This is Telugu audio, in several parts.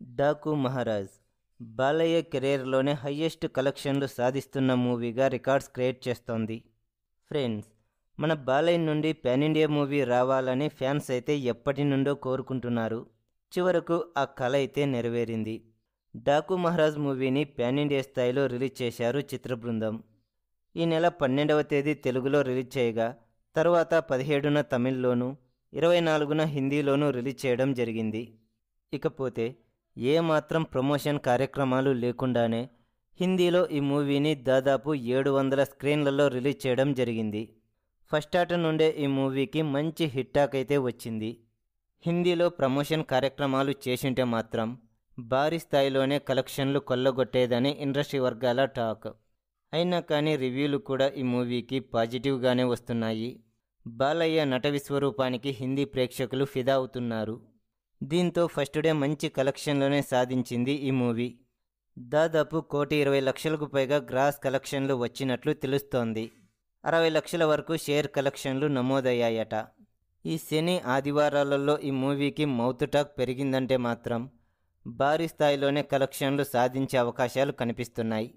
డాకు మహారాజ్ బాలయ్య కెరీర్లోనే హయ్యెస్ట్ కలెక్షన్లు సాధిస్తున్న మూవీగా రికార్డ్స్ క్రియేట్ చేస్తోంది. ఫ్రెండ్స్, మన బాలయ్య నుండి పాన్ ఇండియా మూవీ రావాలని ఫ్యాన్స్ అయితే ఎప్పటి నుండో కోరుకుంటున్నారు. చివరకు ఆ కల అయితే నెరవేరింది. డాకు మహారాజ్ మూవీని పాన్ ఇండియా స్థాయిలో రిలీజ్ చేశారు చిత్ర బృందం. ఈ నెల 12వ తేదీ తెలుగులో రిలీజ్ చేయగా తర్వాత 17న తమిళ్లోనూ 24న హిందీలోనూ రిలీజ్ చేయడం జరిగింది. ఇకపోతే ఏమాత్రం ప్రమోషన్ కార్యక్రమాలు లేకుండానే హిందీలో ఈ మూవీని దాదాపు 700 స్క్రీన్లలో రిలీజ్ చేయడం జరిగింది. ఫస్ట్ ఆట నుండే ఈ మూవీకి మంచి హిట్ టాక్ అయితే వచ్చింది. హిందీలో ప్రమోషన్ కార్యక్రమాలు చేసింటే మాత్రం భారీ స్థాయిలోనే కలెక్షన్లు కొల్లగొట్టేదని ఇండస్ట్రీ వర్గాల టాక్. అయినా కానీ రివ్యూలు కూడా ఈ మూవీకి పాజిటివ్గానే వస్తున్నాయి. బాలయ్య నట విశ్వరూపానికి హిందీ ప్రేక్షకులు ఫిదా అవుతున్నారు. దీంతో ఫస్ట్ డే మంచి కలెక్షన్లోనే సాధించింది ఈ మూవీ. దాదాపు 1,20,00,000కు పైగా గ్రాస్ కలెక్షన్లు వచ్చినట్లు తెలుస్తోంది. 60 లక్షల వరకు షేర్ కలెక్షన్లు నమోదయ్యాయట. ఈ శని ఆదివారాలలో ఈ మూవీకి మౌత్ టాక్ పెరిగిందంటే మాత్రం భారీ స్థాయిలోనే కలెక్షన్లు సాధించే అవకాశాలు కనిపిస్తున్నాయి.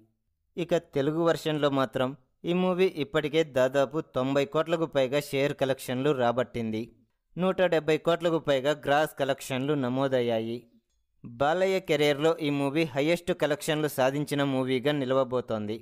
ఇక తెలుగు వర్షన్లో మాత్రం ఈ మూవీ ఇప్పటికే దాదాపు 90 కోట్లకు పైగా షేర్ కలెక్షన్లు రాబట్టింది. 170 కోట్లకు పైగా గ్రాస్ కలెక్షన్లు నమోదయ్యాయి. బాలయ్య కెరీర్లో ఈ మూవీ హయ్యెస్ట్ కలెక్షన్లు సాధించిన మూవీగా నిలవబోతోంది.